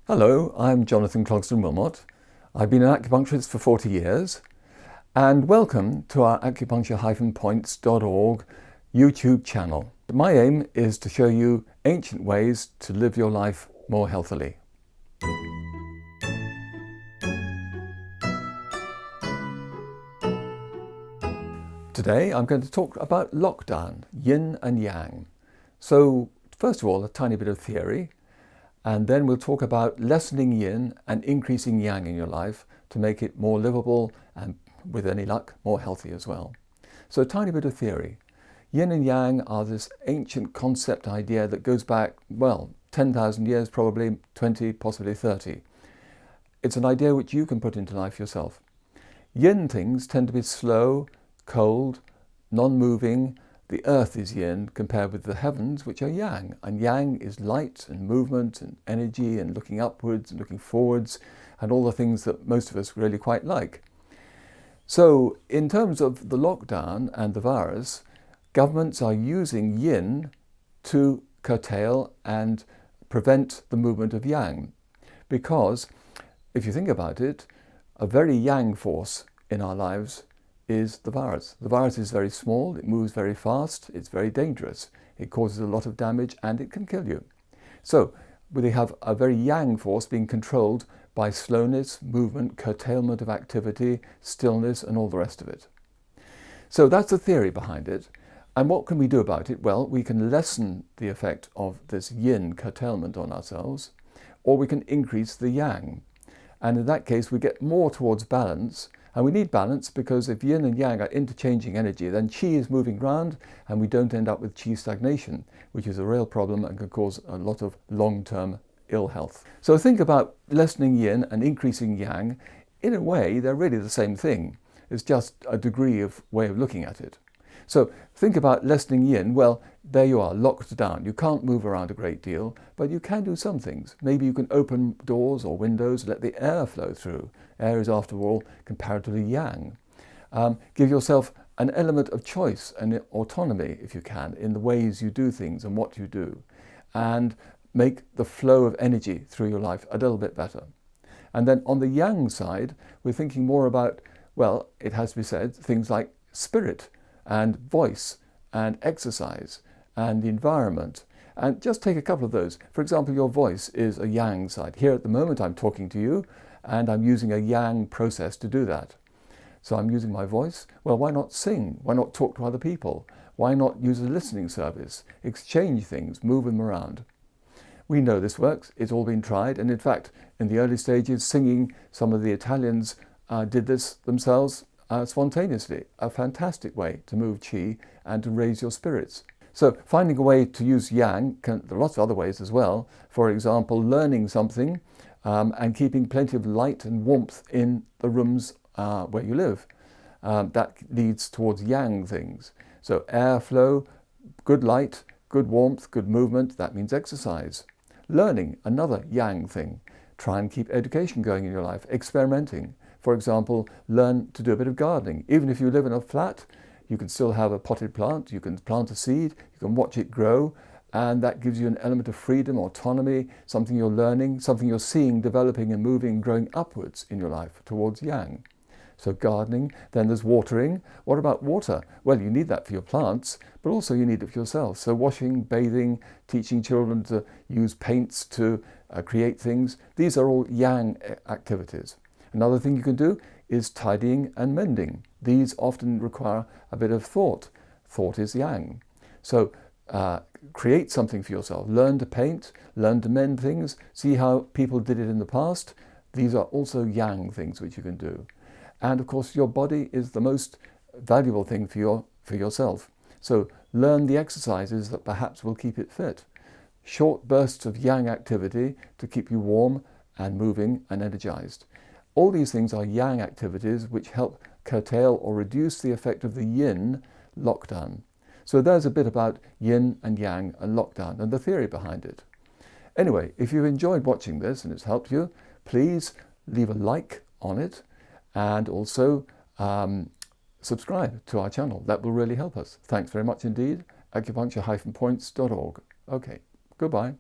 Hello, I'm Jonathan Clogston-Wilmot. I've been an acupuncturist for 40 years, and welcome to our Acupuncture-Points.org YouTube channel. My aim is to show you ancient ways to live your life more healthily. Today I'm going to talk about lockdown, yin and yang. So first of all, a tiny bit of theory, and then we'll talk about lessening yin and increasing yang in your life to make it more livable and, with any luck, more healthy as well. So a tiny bit of theory. Yin and yang are this ancient concept idea that goes back, well, 10,000 years, probably 20, possibly 30. It's an idea which you can put into life yourself. Yin things tend to be slow, cold, non-moving. The earth is yin compared with the heavens, which are yang. And yang is light and movement and energy and looking upwards and looking forwards and all the things that most of us really quite like. So in terms of the lockdown and the virus, governments are using yin to curtail and prevent the movement of yang. Because if you think about it, a very yang force in our lives is the virus. The virus is very small, it moves very fast, it's very dangerous, it causes a lot of damage and it can kill you. So they have a very yang force being controlled by slowness, movement, curtailment of activity, stillness and all the rest of it. So that's the theory behind it. And what can we do about it? Well, we can lessen the effect of this yin curtailment on ourselves, or we can increase the yang. And in that case, we get more towards balance. And we need balance because if yin and yang are interchanging energy, then qi is moving around and we don't end up with qi stagnation, which is a real problem and can cause a lot of long-term ill health. So think about lessening yin and increasing yang. In a way, they're really the same thing. It's just a degree of way of looking at it. So think about lessening yin. Well, there you are, locked down. You can't move around a great deal, but you can do some things. Maybe you can open doors or windows, let the air flow through. Air is, after all, comparatively yang. Give yourself an element of choice and autonomy, if you can, in the ways you do things and what you do. And make the flow of energy through your life a little bit better. And then on the yang side, we're thinking more about, well, it has to be said, things like spirit and voice and exercise and the environment. And just take a couple of those. For example, your voice is a yang side. Here at the moment I'm talking to you and I'm using a yang process to do that. So I'm using my voice. Well, why not sing? Why not talk to other people? Why not use a listening service? Exchange things, move them around. We know this works. It's all been tried. And in fact, in the early stages, singing, some of the Italians did this themselves spontaneously. A fantastic way to move qi and to raise your spirits. So finding a way to use yang, there are lots of other ways as well. For example, learning something and keeping plenty of light and warmth in the rooms where you live. That leads towards yang things. So airflow, good light, good warmth, good movement, that means exercise. Learning, another yang thing. Try and keep education going in your life, experimenting. For example, learn to do a bit of gardening. Even if you live in a flat, you can still have a potted plant, you can plant a seed, you can watch it grow, and that gives you an element of freedom, autonomy, something you're learning, something you're seeing developing and moving, growing upwards in your life towards yang. So gardening, then there's watering. What about water? Well, you need that for your plants, but also you need it for yourself. So washing, bathing, teaching children to use paints to create things. These are all yang activities. Another thing you can do is tidying and mending. These often require a bit of thought. Thought is yang. So create something for yourself. Learn to paint, learn to mend things. See how people did it in the past. These are also yang things which you can do. And of course, your body is the most valuable thing for yourself. So learn the exercises that perhaps will keep it fit. Short bursts of yang activity to keep you warm and moving and energized. All these things are yang activities which help curtail or reduce the effect of the yin lockdown. So there's a bit about yin and yang and lockdown and the theory behind it. Anyway, if you've enjoyed watching this and it's helped you, please leave a like on it and also subscribe to our channel. That will really help us. Thanks very much indeed. Acupuncture-Points.org. Okay, goodbye.